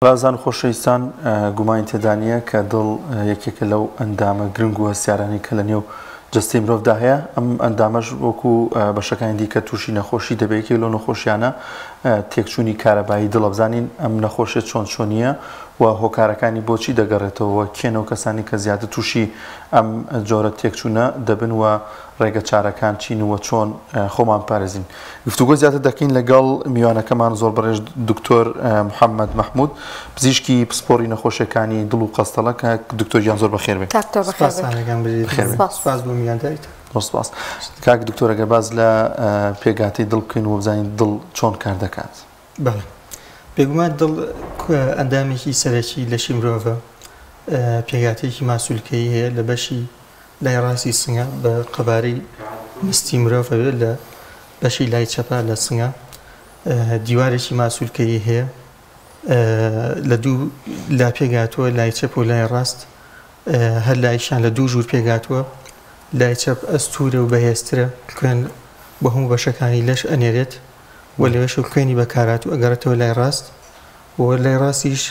رازان خۆشەویستان گومان تێدانە کە دڵ یەکێکە لەو ئەندامە گرنگ و هەستیارانی کە لە نێو جەستەی مرۆڤدا هەیە. ئەم ئەندامەش وەکو بەشەکانی دیکە تووشی نەخۆشی دەبێت لەو نەخۆشیانە تێکچوونی کارەبایی دڵە بزانین ئەم نەخۆشیە چۆن چۆنیە و هۆکارەکانی بۆچی دەگەڕێتەوە کێنەوە کەسانی کە زیاتر تووشی ئەم جۆرە تێکچوونە دەبن و ڕێگە چارەکان چین و چۆن خۆمان پارێزین. گفتوگۆ زیاتر دەکەین لەگەڵ میوانەکەمان زۆر بەڕێژ دکتۆر محەممەد مەحموود پزیشکی پسپۆری نەخۆشیەکانی دڵ و قەستەڵە کە دکتۆریان زۆر بەخێر بێت. سپاس. کاک دکتۆر ئەگەر باز لە پێگاتی دڵ بکەین و بزانین دڵ چۆن کار دەکات. بەڵێ بێگومان دڵ ئەندامێکی سەرەکی لەشی مرۆڤە، پێگاتێکی ماسوولکەی هەیە لە بەشی لای ڕاستی سنگە بە قەبارەی مستی مرۆڤ لە بەشی لای چەپە لە سنگە دیوارێکی ماسوولکەی هەیە لە دوو لا پێگاتووە لای چەپ و لای ڕاست، هەر لایشان لە دوو ژوور پێگاتووە. لای چەپ ئەستورە و بەهێزترە، خوێن بە هەموو بەشەکانی لەش ئەنێرێت و لەوێش و خوێنی بەکارات و ئەگەڕێتەوە لای ڕاست و لای ڕاستیش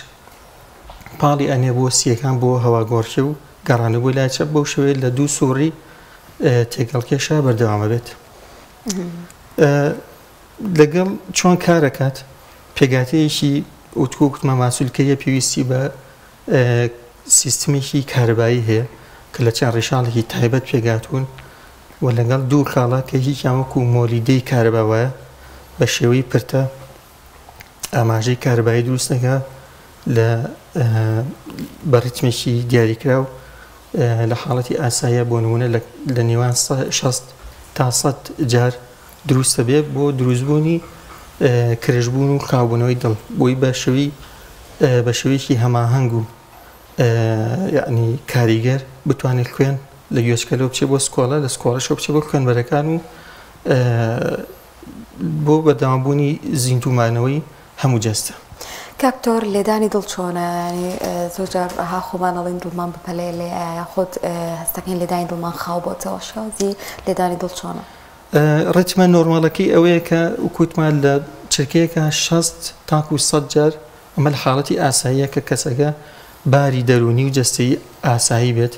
پاڵی ئەنێ بۆ سیەکان بۆ هەواگۆڕکێ و گەڕانە بۆ لای چەپ بەو شوێت لە دوو سووڕی تێگەڵکێشە بەردەوامە بێت. لەگەڵ چۆن کارەکات پێگاتەیەکی ئوتکوکتمە ماسوولکەیە پێویستی بە سیستمێکی کارەبایی هەیە کە لە چەند ڕێشاڵێکی تایبەت پێگاتون و لەگەڵ دوو کاڵە کە هیچیان وەکو مۆلیدەی کارەباوایە بە شێوەی پرتە ئاماژەی کارەبایی دروست دەکات لە بەڕیتمێکی دیاریکرا و لە حاڵەتی ئاساییە بۆ نمونە لە نێوان 60 تا 100 جار دروستە بێت بۆ دروستبوونی کرێژبوون و خاوبوونەوەی دڵ بۆی بە شێوەیەکی هەماهەنگ و یعنی کاریگەر بتوانێت خوێن لە گوێچکەلەوە بچێت بۆ سکۆڵە، لە سکۆڵەشەوە بچێت بۆ خوێنبەرەکان و بۆ بەردەوامبوونی زیندومانەوەی هەموو جەستە. کاکتۆر لێدانی دڵ چۆنە؟ ینی زۆرجار ها خۆمان ئەڵێن دڵمان بپەلێ لێ یاخود هەستەکەین لێدانی دڵمان خاو بۆتەوە شازی لێدانی دڵ چۆنە؟ ڕێتمە نۆرمالەکەی ئەوەیە کە وکوتمان لە چرکەیەکە 60 تاکو 100 جار ئەمە لە حاڵەتی ئاساییە کە کەسەکە باری دەرونی و جەستەی ئاسایی بێت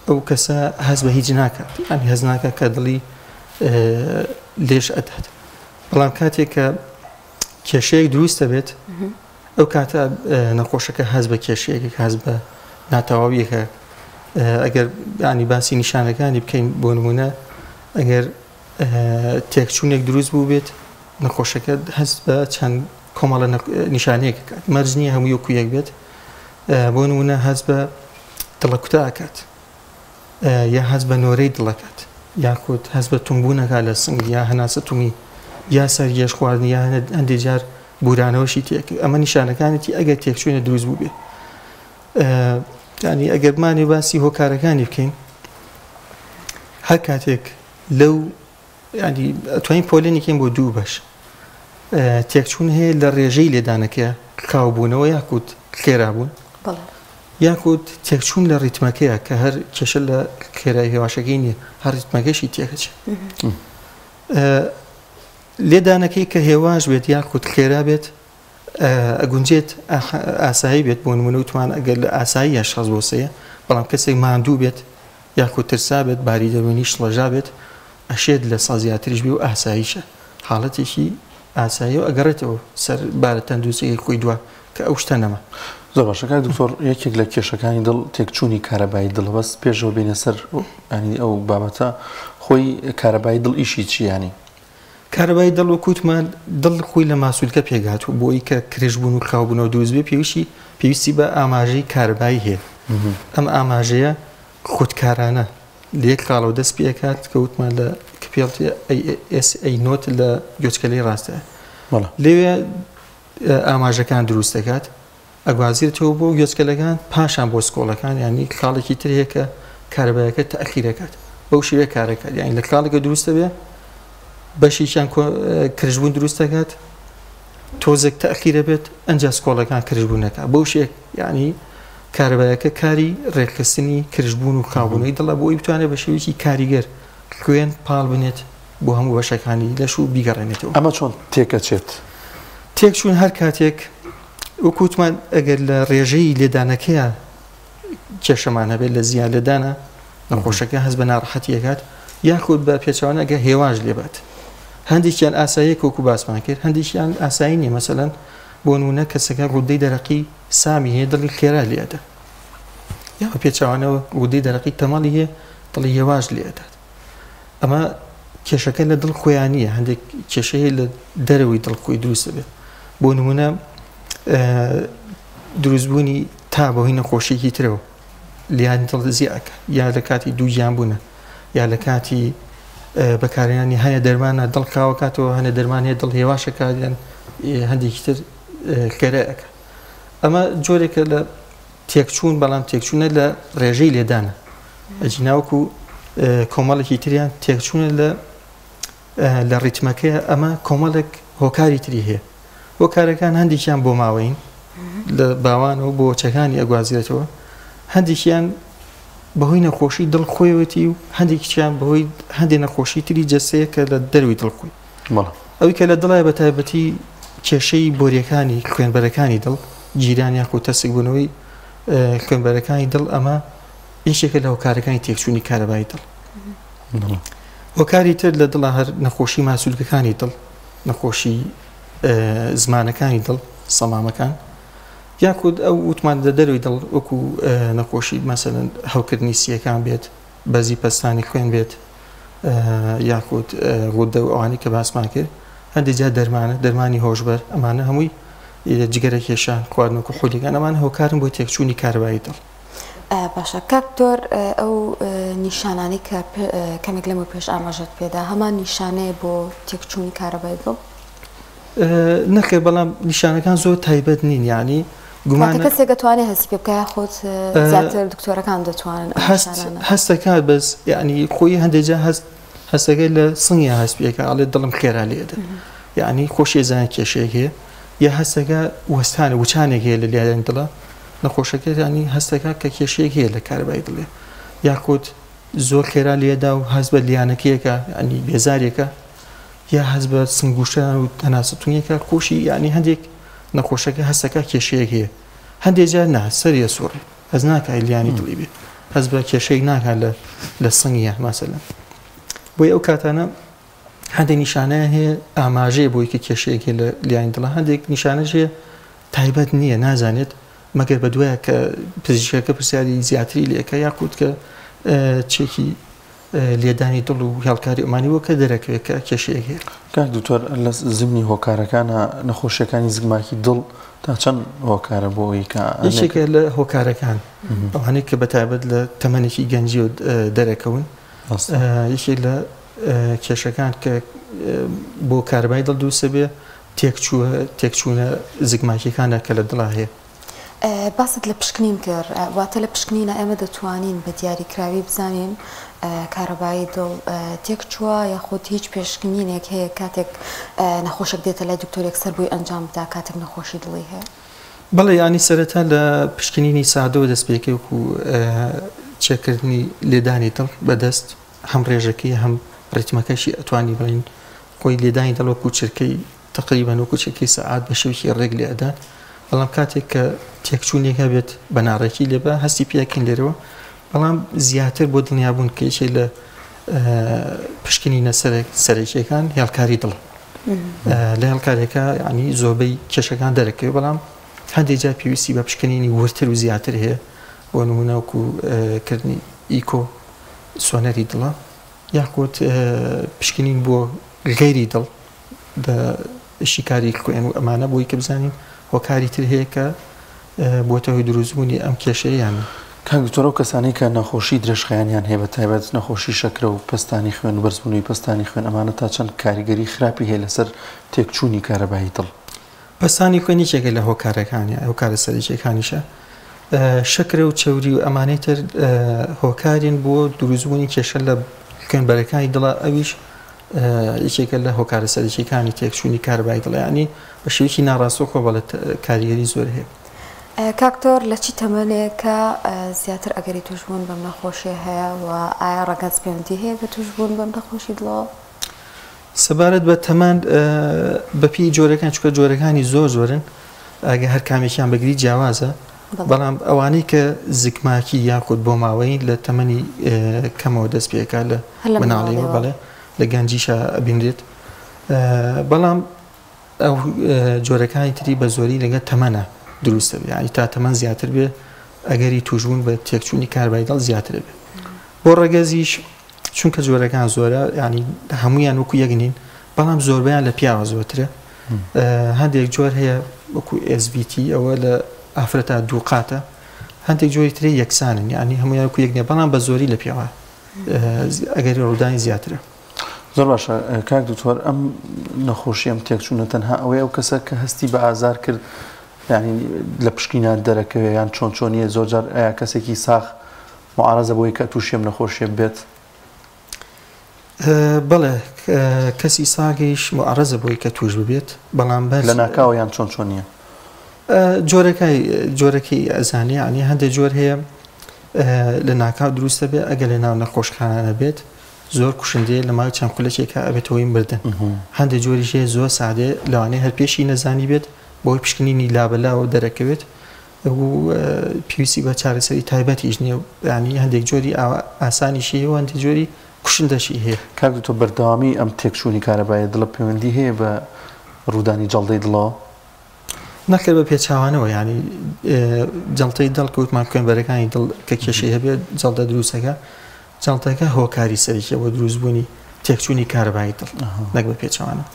ئەو کەسە هەز بە هیچ ناکات، ئەنی هەز ناکات کە دڵی لێش ئەدات. بەڵام کاتێک کە کێشەیەک دروستە بێت ئەو کاتە نەخۆشەکە هەز بە کێشەیەک هەز بە ناتەواویەکە. ئەگەر ینی باسی نیشانەکانی بکەین بۆ نمونە ئەگەر تێکچوونێک دروست بوو بێت نەخۆشەکە هەست بە چەند کۆمەڵە نیشانەیەک کات، مەرج نییە هەموو یەکویەک بێت. بۆ نمونە هەز بە دڵە کوتا ئەکات، یا هەز بە نۆرەی دڵەکات، یاخود هەز بە تومبوونەکە لە سنگ یا هەناسە تومی یا سەرگێش خواردن یا هەندێک جار بورانەوەشی تێک. ئەمە نیشانەکانێتی ئەگەر تێکچوونە دروست بوو بێ. ینی ئەگەرمانێ باسی هۆکارەکانی بکەین هەر کاتێک لەو ینی توانین پۆلێنێکین بۆ دوو بەش تێکچوون هەیە لە ڕێژەی لێدانەکە کاوبوونەوە یاکوت خێرابوون یاکوت تێکچوون لە ڕیتمەکەیە کە هەر کێشە لە خێرای هێواشەکەی نیە، هەر ڕیتمەکەشی تێکەچێت. لێدانەکەی کە هێواش بێت یاکوت خێرا بێت ئەگونجێت ئاسایی بێت. بۆ نمونە وتمان ئەگەر لە ئاسایی یا شەز بۆسەیە، بەڵام کەسێک ماندوو بێت یاکوت ترسا بێت باری دەرونی شڵەژا بێت ئەشێت لە سازیاتریش بێ و ئاساییشە حاڵەتێکی ئاسایی و ئەگەڕێتەوە سەر بارە تەندروستێکی خۆی دووە کە ئەو شتە نەما. زۆر باشەکە دکتۆر یەکێک لە کێشەکانی دڵ تێکچوونی کارەبایی دڵ بەس پێشەوە بینە سەر ینی ئەو بابەتە خۆی کارەبایی دڵ ئیشی چیانی؟ کارەبایی دڵ وەکوتمان دڵ خۆی لە ماسوولکە پێگات و بۆی کە کرێژبوون و خاوبوونەوە دروست بێ پێویستی بە ئاماژەی کارەبایی هەیە. ئەم ئاماژەیە خودکارانە لە یەک خاڵەوە دەست پێکات کە وتمان لە کپێڵتی ئەی نۆت لە گوێچکەلەی ڕاستە لێوێ ئاماژەکان دروست دەکات ئەگوازیرێتەوە بۆ گوێچکەلەکان پاشان بۆ سکۆڵەکان، ینی خاڵێکی تر هەیە کە کارەبایەکە تەئخیرەکات بەو شێوەیە کارەکات. یانی لە خاڵێکە دروستە بێ بەشیشان کرژبوون دروست دەکات تۆزێک تەئخیرە بێت ئەنجا سکۆڵەکان کرژبوونەکە بەو شێک. ینی کارەبایەکە کاری ڕێکخستنی کرژبوون و خاوبوونەوەی دڵە بۆی بتوانێت بە شێوەیەکی کاریگەر خوێن پاڵ بنێت بۆ هەموو بەشەکانی لەش و بیگەڕێنێتەوە. ئەمە چۆن تێکەچێت؟ تێکچوون هەر کاتێک وەکوتمان ئەگەر لە ڕێژەی لێدانەکەیە کێشەمان هەبێت لە زیان لێدانە نەخۆشەکە هەست بە ناڕەحەتیەکات یاخود بە پێچەوانەگە هێواش لێبات هەندێکیان ئاساییە کۆکو باسمان کرد هەندێکیان ئاسایی نیە مەسەلەن بۆ نمونە کەسەکە ڕوودەی دەرەقی سامی هەیە دڵی خێرا لێدە یا پێچەوانەوە ڕوودەی دەرەقی تەمەڵی هەیە دڵی هێواش لێدات ئەمە کێشەکە لە دڵ خۆیان نیە هەندێک کێشەیە لە دەرەوەی دڵخۆی دروستە بێت بۆ نمونە دروستبوونی تا بەهۆی نەخۆشیێکی ترەوە لیان دڵ زیاکە یا لە کاتی دوو گیان بوونە یا لە کاتی بەکارێنانی هەیە دەرمانە دڵ کاوەکاتەوە هەنە دەرمانێت دڵ هێواشەکاتیان هەندێکی تر خێرەیەەکە ئەمە جۆرێکە لە تێکچوون بەڵام تێکچوونە لە ڕێژەی لێدانە ئەجی ناوکو کۆمەڵێکی تریان تێکچوونە لە ڕیتمەکەیە ئەمە کۆمەڵێک هۆکاری تری هەیە هۆکارەکان هەندێکیان بۆ ماوەین لە باوانەوە بۆ چەکانی ئەگوازرێتەوە هەندێکیان بەهۆی نەخۆشی دڵ خۆیەوەتی و هەندێکیان بەهۆی هەندێک نەخۆشی تری جەستەیە کە لە دەروی دڵخۆی ئەوی کە لە دڵای بە تایبەتی کێشەی بۆریەکانی خوێنبەرەکانی دڵ گیران یاخۆ تەسک بوونەوەی خوێنبەرەکانی دڵ ئەمە یەکێکە لە هۆکارەکانی تێکچوونی کارەبایی دڵ هۆکاری تر لە دڵە هەر نەخۆشی ماسوولکەکانی دڵ نەخۆشی زمانەکانی دڵ سەمامەکان یاخود ئەو وتمان لە دەروی دڵ وەکو نەخۆشی مەسەلەن هەوکردنی سیەکان بێت بەزی پەستانی خوێن بێت یاخود ڕوودە و ئەوانی کە باسمان کرد هەندێک جا دەرمانی هۆشبەر ئەمانە هەمووی جگەرە کێشان خواردنەوە و حولیگان ئەمان هۆکارن بۆ تێکچوونی کارەبایی دڵ باشە کاکتۆر ئەو نیشانانی کە کەمێک لەمە پێش ئاماژەت پێدا هەمان نیشانەیە بۆ تێکچوونی کارەبایی دڵ نەخێ بەڵام نیشانەکان زۆر تایبەت نین یعنی گومانە کەسێک دەتوانێت هەستی پێ بکە خۆت زیاتر دکتۆرەکان دەتوانن هەستەکات بەس یعنی خۆی هەندێکجا هەستەکەی لە سنگیا هەست پێکە ئاڵێ دڵم خێرا لێدە یعنی خۆشیێزانە کێشەیەک هەیە یا هەستەکە وەستانە وچانێک هەیە لە لایەن دڵە نەخۆشەکە ینی هەستەکە کە کێشەیەک هەیە لە کارەبایی دڵێ یاخود زۆر خێرا لێدا و هەست بە لیانەکەیەکە ینی بێزارێکە یا هەست بە سنگگوشتان و تەناسەتونیەکە خۆشی ینی هەندێک نەخۆشەکە هەستەکە کێشەیەک هەیە هەندێک جار نا سەریە سوڕی هەز ناکای لیانی دڵی بێت هەست بە کێشەیەک ناکات لە سنگیە مەسەلەن بۆی ئەو کاتانە هەندێک نیشانەیە هەیە ئاماژەیە بۆی کە کێشەیەک لە لیانی دڵە هەندێک نیشانەش هەیە تایبەت نییە نازانێت مەگەر بە دوایە کە پزیشکەکە پرسیاری زیاتری لێکە یاخود کە چێکی لێدانی دڵ و هێڵکاری ئەمانیوە کە دەرەکەوێت کە کێشەیەک هەیە کاک دوکتۆر لە زمینی هۆکارەکانە نەخۆشیەکانی زگماکی دڵ تا چەند هۆکارە بۆ ئەوەی کە یەکێکە لە هۆکارەکان ئەوانەی کە بەتایبەت لە تەمەنێکی گەنجی و دەرەکەون یەکێک لە کێشەکان کە بۆ کارەبایی دڵ دروستە بێ تێکچوونە زگماکیەکانە کە لە دڵا هەیە باست لە پشکنین کرد واتە لە پشکنینە ئێمە دەتوانین بە دیاریکراوی بزانین کارەبایی دڵ تێک چووە یاخود هیچ پێشکنینێک هەیە کاتێک نەخۆشێک دێتە لای دکتۆرێک سەر بووی ئەنجام بدا کاتێک نەخۆشی دڵی هەیە بەڵێ ینی سەرەتا لە پشکنینی سادەوە دەست پێکەوەک و چێکردنی لێدانی دڵ بەدەست هەم ڕێژەکەی هەم ڕێتمەکەشی ئەتوانی بڵین خۆی لێدانی دڵوەکو چرکەی تقریبان وەکو چرکەی سەعات بە شێوکی ڕێک لێدا بەڵام کاتێک کە تێکچوونێکە بێت بە ناڕێکی لێبە هەستی پێکەین لێرەوە بەڵام زیاتر بۆ دڵنیابوون کە یەکێک لە پشکنینە سەرەکیەکان هێڵکاری دڵ لە هێڵکارێکە ینی زۆربەی کێشەکان دەرەکەوێت بەڵام هەندێک جا پێویستی بە پشکنینی ورتر و زیاتر هەیە بۆ نمونە وەکو کردنی ئیکۆ سۆنەری دڵە یاخود پشکنین بۆ غەیری دڵ بە شیکاری خوێن و ئەمانە بۆی کە بزانین هۆکاری تر هەیە کە بۆتەوەی دروستبوونی ئەم کێشەیانە کاک دکتۆر ئەو کەسانەی کە نەخۆشی درێژخایانیان هەیە بە تایبەت نەخۆشی شەکرە و پەستانی خوێن و بەرزبوونەوەی پەستانی خوێن ئەمانە تا چەند کاریگەری خراپی هەیە لەسەر تێکچوونی کارەبایی دڵ پەستانی خوێنی چێکە لە هۆکارەکانی هۆکارە سەرەکیەکانیشە شەکرە و چەوری و ئەمانەی تر هۆکارین بۆ دروستبوونی کێشە لە خوێنبەرەکانی دڵە ئەویش یەکێکە لە هۆکارە سەرەکیەکانی تێکچوونی کارەبایی دڵ ینی بە شێوکی ناڕاستەوخۆ بە کاریگەری زۆر هەیە کاکتۆر لە چی تەمەنێکە زیاتر ئەگەری توشبوون بەم نەخۆشیە هەیە و ئایا ڕەگەز پەیوەندی هەیە بە توشبوون بەم نەخۆشی دڵەوە سەبارەت بە تەمان بەپی جۆرەکان چکە جۆرەکانی زۆر زۆرن ئەگە هەر کامێکیان بەگری جیاوازە بەڵام ئەوانەی کە زگماکی یاخود بۆ ماوەی لە تەمەنی کەمەوە دەست پێکا لە مناڵیەوە بەڵێ لە گەنجیشە ئەبینرێت بەڵام ئەو جۆرەکانی تری بە زۆری لەگە تەمەنە دروستە بێ یعنی تا تەمەن زیاتر بێ ئەگەری توژبوون بە تێکچوونی کاربایدڵ زیاتر بێ بۆ ڕەگەزیش چونکە جۆرەکان زۆرە ینی هەمویان وەکو یەکنین بەڵام زۆربیان لە پیاوە زۆرترە هەندێک جۆر هەیە وەکو SVT ئەوە لە ئافرەتە دووقاتە هەندێک جۆری ترێ یەکسانن ینی هەمویان وەکو یەکنێ بەڵام بە زۆری لە پیاوە ئەگەری ڕوودانی زیاترە زۆر باشە کاک دوکتۆر ئەم نەخۆشی ئەم تێکچوونە تەنها ئەوەیە ئەو کەسە کە هەستی بە ئازار کرد ینی لە پشکینە دەرەکەوێ یان چۆنیە زۆرجار ئایا کەسێکی ساخ معارەزە بۆی کە تووشی ئەم نەخۆشیە بێت بەڵێ کەسی ساگەیش معارەزە بۆی کە توش ببێت بەڵام لە ناکاوە یان چۆنیە جۆرەکەی ئەزانێ ینی هەندێک جۆر هەیە لە ناکاو دروستە بێت ئەگە لە ناو نەخۆشخانە بێت زۆر کوشندێ لە ماوەی چەند خولەکێکە ئەبێتەوەی مردن هەندێک جۆریشێ زۆر سادێ لەوانەیە هەر پێشی نەزانی بێت بۆی پشکنینی لابەلاوە دەرەکەوێت و پێویستی بە چارەسەری تایبەتیش نییە ینی هەندێک جۆری ئاسانیشی و هەندێک جۆری کوشندەشی هەیە کاک تۆ بەردەوامی ئەم تێکچوونی کارەبایە دڵە پەیوەندی هەیە بە ڕوودانی جەڵدەی دڵەوە نەکرد بە پێچاوانەوە ینی جەڵتەی دڵ کەوتمان خوێنبەرەکانی دڵ کە کێشەی هەبێت جەڵدە دروستەکە جەڵتەکە هۆکاری سەرێکە بۆ دروستبوونی تێکچوونی کارەبایی دڵ نەک بە پێچوانە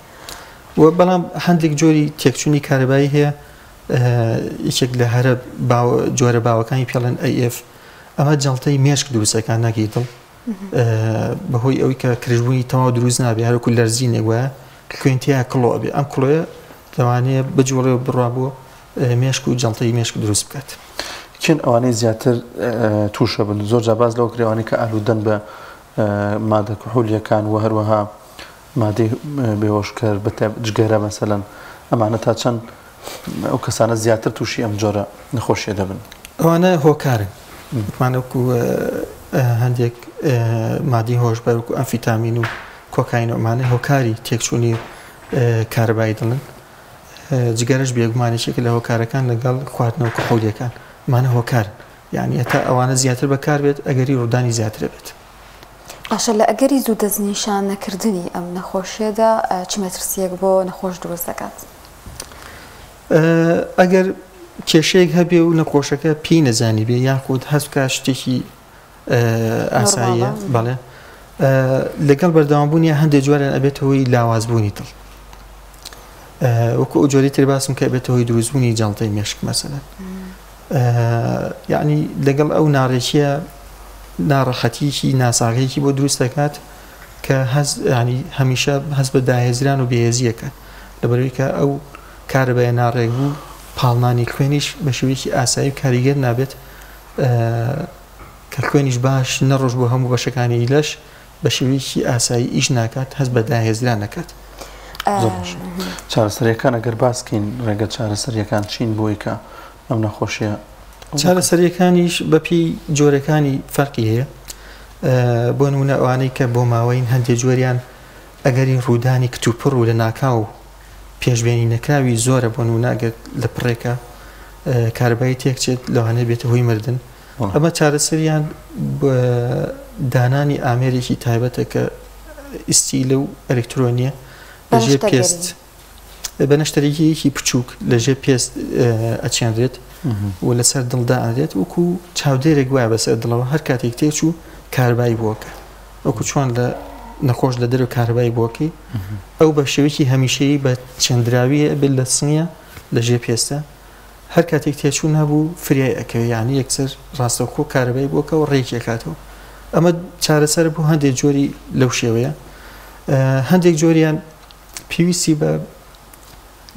و بەڵام هەندێک جۆری تێکچوونی کارەبایی هەیە یەکێک لە هەرە جۆرە باوەکانی پێڵەن AF ئەمە جەڵتەی مێشک دروستەکان ناگەی دڵ بەهۆی ئەوەی کە کرژبوونی تەواو دروست نابێ هەرکو لەرزینێک وایە خوێنتیە کڵۆ بێ ئەم کڵۆیە دەوانەیە بجوڵێ بڕوا بۆ مێشک و جەڵتەی مێشک دروست بکات چێن ئەوانەی زیاتر تووشە بن زۆر جاباز لەو کرێوانی کە ئالودەن بە مادە کوحولیەکان و هەروەها مادەی بێهۆشکەر بە جگەرە مەسەلەن ئەمانە تا چەند ئەو کەسانە زیاتر تووشی ئەم جۆرە نەخۆشیە دەبن ئەوانە هۆکارن وتمانەوەکو هەندێک مادی هۆشبەر وکو ئەمفیتامین و کۆکاین ئەمانە هۆکاری تێکچوونی کارەبایی دڵن جگەرەش بێگومانێکێکە لە هۆکارەکان لەگەڵ خواردنەوە کوحولیەکان ئەمانە هۆکارن یعنی هەتا ئەوانە زیاتر بەکار بێت ئەگەری ڕوودانی زیاتر بێت باشە لە ئەگەری زوو دەستنیشان نەکردنی ئەم نەخۆشیەدا چ مەترسیەک بۆ نەخۆش دروست دەکات ئەگەر کێشەیەک هەبێ و نەخۆشەکە پێی نەزانی بێ یاخود هەستکە شتێکی ئاساییە بەڵێ لەگەڵ بەردەوامبوونی هەندێک جواران ئەبێتەوەی لاوازبوونی دڵ وەکو ئەو جۆری تر باسم کە ئەبێتەوەی دروستبوونی جەڵتەی مێشک مەسەلەن یعنی لەگەڵ ئەو ناڕێکیە ناڕەحەتیەکی ناساغەیەکی بۆ دروست دەکات کە ینی هەمیشە هەست بە داهێزران و بێهێزیەکە لەبەرەوەی کە ئەو کارەبایە ناڕێک بوو پاڵنانی خوێنیش بە شێوەیەکی ئاسایی و کاریگەر نابێت کە خوێنیش باش نەڕۆژ بۆ هەموو بەشەکانی لەش بە شێوەیەکی ئاسایی ئیش ناکات هەست بە داهێزران نەکات چارەسەریەکان ئەگەر باسکەین ڕێگە چارەسەریەکان چین بۆی کە ئەم نەخۆشیە چارەسەریەکانیش بەپی جۆرەکانی فەرقی هەیە بۆ نمونە ئەوانەی کە بۆ ماوەین هەندێک جۆریان ئەگەری ڕوودانی کتوپڕ و لە ناکاو پێشبێنی نەکراوی زۆرە بۆ نمونەگەر لە پڕێکە کارەبایی تێکچێت لەوانەیە بێتە هۆی مردن ئەمە چارەسەریان دانانی ئامێرێکی تایبەتە کە ئیسیلە و ئەلکترۆنیە لەژێ پێست بە نەشتەرێکیەکی بچووک لەژێ پێست ئەچێنرێت و لەسەر دڵدا ئەدێت وەکو چاودێرێک وایە بەسەر دڵەوە هەر کاتێک تێچوو کاربایی بۆکە وەکو چۆن لە نەخۆش لە دەرەوە کاربایی بۆکەی ئەو بە شێوەیەکی هەمیشەیی بە چەندراویە بێت لە سنگە لەژێ پێستە هەر کاتێک تێچوو نەبوو فریای ئەکەوێ یعنی یەکسەر ڕاستەوخۆ کارەبایی بۆکە و ڕێکێکاتەوە ئەمە چارەسەر بوو هەندێک جۆری لەو شێوەیە هەندێک جۆریان پێویستی بە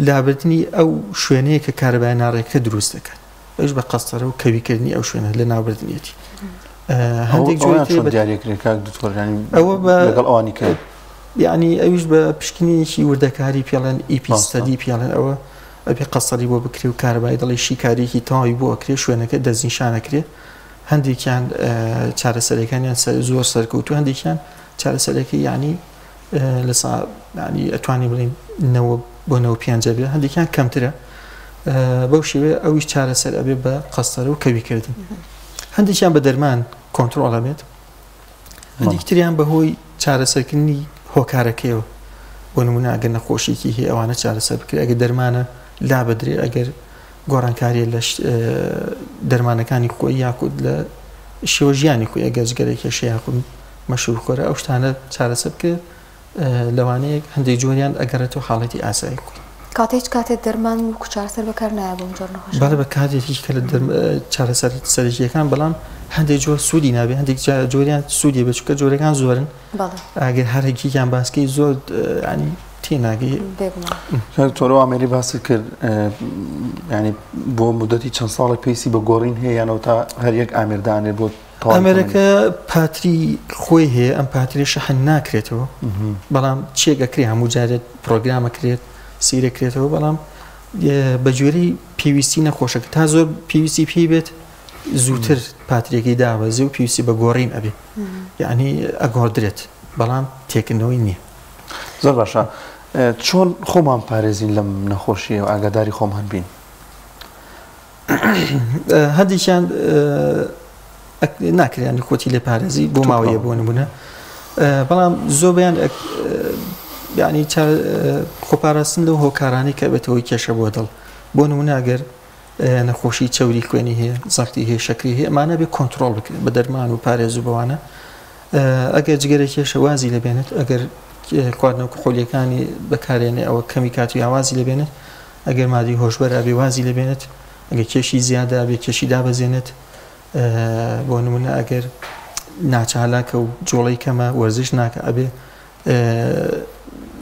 لابردنی ئەو شوێنەیە کە کارەبای ناڕێکەکە دروست دەکات ئەوش بە قەستەرە و کەویکردنی ئەو شوێنە لە ناوبردنیەتی هەندێک لەگەڵ ئەوانی کە یعنی ئەویش بە پشکنینێکی وردەکاری پێڵەن ئیپیستەدی پێڵەن ئەوە ئەبێ قەستەری بۆ بکرێ و کارەبای دڵی شیکارێکی تەواوی بۆ ئەکرێ شوێنەکە دەستنیشانەکرێ هەندێکیان چارەسەرەکانیان زۆر سەرکەوتو هەندێکیان چارەسەرەکەی یعنی لە ینی ئەتوانی بڵین 9 بۆ 95 بێ هەندێکیان کەمترە بەو شێوەیە ئەویش چارەسەر ئەبێ بە قەستەرە و کەویکردن هەندێکیان بە دەرمان کۆنتترۆڵ ئەبێت هەندێکتریان بەهۆی چارەسەرکردنی هۆکارەکەیەوە بۆ نمونە ئەگەر نەخۆشیێکی هەیە ئەوانە چارەسەر بکرێت ئەگەر دەرمانە لا بدرێت ئەگەر گۆڕانکاریە لە دەرمانەکانی خۆی یاکوت لە شێوە ژیانی خۆی ئەگەر جگەرێکی شەیاخون مەشهور خۆرە ئەو شتانە چارەسەر بکرێت لەوانەیە هەندێک جۆریان ئەگەرێتەوە حاڵەتی ئاسایی کوی کاتێک کاتێک دەرمان و چارەسەر بەکار نایە بۆ جۆر نەخۆش بەڵێ بە کاتێکی کە لە چارەسەر سەرەکیەکان بەڵام هەندێک جۆر سوودی نابێت هەندێک جۆریان سوودی بچووکە جۆرەکان زۆرن ئەگەر هەرێکیان باسکەی زۆر ینی تێناگەی تۆرە ئامێری باسی کرد ینی بۆ مدەتی چەند ساڵێک پێویستی بە گۆڕین هەیە یانەوە تا هەر یەک ئامێردانێت بۆ ئەمریکا پاتری خۆی هەیە ئەم پاتریشە هەن ناکرێتەوە بەڵام چێگەکری هەموو جارێت پرۆگرامەکرێت سیرەکرێتەوە بەڵام بە جۆری پێویستی نەخۆشەکە تا زۆر پێویستی پێی بێت زووتر پاترێکی داوەزی و پێویستی بە گۆڕین ئەبێ یعنی ئەگۆڕدرێت بەڵام تێکردنەوەی نییە زۆر باشە چۆن خۆمان پارێزین لەم نەخۆشیە و ئاگاداری خۆم هەنبین هەندێکیان ناکریانی خۆتی لێ پارێزی بۆ ماوەیە بۆ نمونە بەڵام زۆربیان یعنی خۆپاراستن لەو هۆکارانی کە بێتەوەی کێشە بۆ دڵ بۆ نمونە ئەگەر نەخۆشی چەوری خوێنی هەیە زەختی هەیە شەکری هەیە ئەمانە بێ کۆنتترۆڵ بکرێت بە دەرمان و پارێز و بەوانە ئەگەر جگەرێکی شەوازی لەبێنێت ئەگەر خواردنەوە کحۆلیەکانی بەکارێنێ ئەوە کەمی کاتی ئاوازی لەبێنێت ئەگەر مادی هۆشبەر ئەبێ وازی لەبێنێت ئەگەر کێشی زیادە ئەبێ کێشی دابەزێنێت بۆ نمونە ئەگەر ناچالاکە و جۆڵی کەمە وەرزش ناکە ئەبێ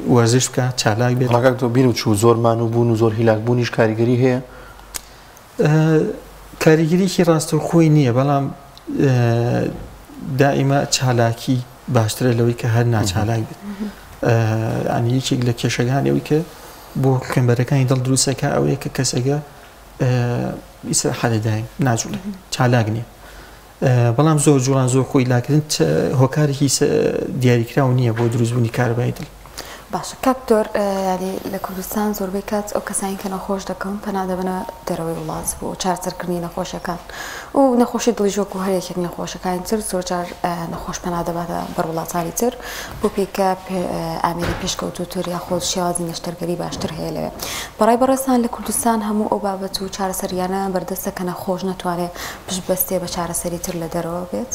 وەرزش بکە چالاک بێت تۆ بیر و چوو زۆرمان و بوون و زۆر هیلاک بوونیش کاریگەری هەیە کاریگەریکی ڕاستە و خۆی نییە بەڵام دائیمە چالاکی باشترە لەوەی کە هەر ناچالاک بێت ینی یەکێک لە کێشەکانەوەی کە بۆ خوێنبەرەکانی دڵ دروستەکە ئەوەیە کە کەسەکە ئیسراحەتەدایم ناجوڵێ چالاک نییە بەڵام زۆر جوڵان زۆر خۆی لاکردن هۆکارێکی دیاریکراو نییە بۆ دروستبوونی کارەبای دڵ باشە کاکتۆر ینی لە کوردستان زۆربەی کات ئەو کەسانی کە نەخۆش دەکەن پەنادەبنە دەرەوەی وڵات بۆ چارەسەرکردنی نەخۆشیەکان و نەخۆشی دڵیژۆک و هەرێکێک نەخۆشەکانی تر زۆرجار نەخۆش پەنادەباتە بەروڵاتانی تر بۆ پێکە ئامێری پێشکەوتووتر یاخۆ شێوازی نەشتەرگەری باشتر هەیە لەوێ بەڕای بەڕێستان لە کوردستان هەموو ئەو بابەت و چارەسەریانە بەردەستە کە نەخۆش نەتوانێت پشتبەستێ بە چارەسەری تر لە دەرەوە بێت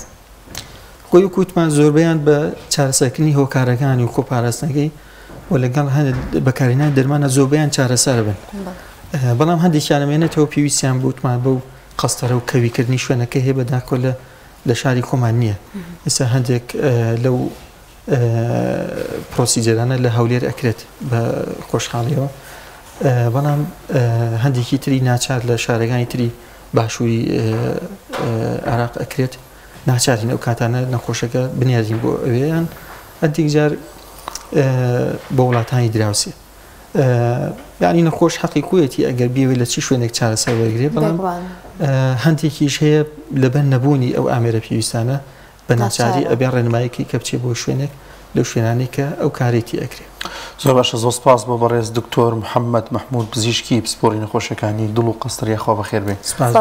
خۆی کووتمان زۆربیان بە چارەسەرکردنی هۆکارەکانی و خۆپاراستنەکەی و لەگەڵ بەکارهێنانی دەرمانە زۆربیان چارەسەر بن بەڵام هەندێکیانەمێنێتەوە پێویستیان بوتمان بەو قەستەرە و کەویکردنی شوێنەکە هەیە بەداکۆ لە شاری خۆمان نییە ئێستا هەندێک لەو پرۆسیجەرانە لە هەولێر ئەکرێت بە خۆشحاڵیەوە بەڵام هەندێکی تری ناچار لە شارەکانی تری باشووری عێراق ئەکرێت ناچارین ئەو کاتانە نەخۆشەکە بنیازین بۆ ئەوەیان هەندێک جار بۆ وڵاتانی دراوسێ یعنی نەخۆش حەقی کوێتی ئەگەر بیوێت لە چی شوێنێک چارەسەر وەرگێ بەڵام هەندێکیش هەیە لەبەر نەبوونی ئەو ئامێرە پێویستانە بە ناچاری ئەبێ ڕێنمایەکی کە بچێ بۆ شوێنێک لەو شوێنانی کە ئەو کارێتی ئەکرێت زۆر باشە زۆر سپاس بۆ بەڕێز دکتۆر محەممەد مەحموود پزیشکی پسپۆری نەخۆشەکانی دڵ و قەستەریە خوا بەخێر بێ. سپاس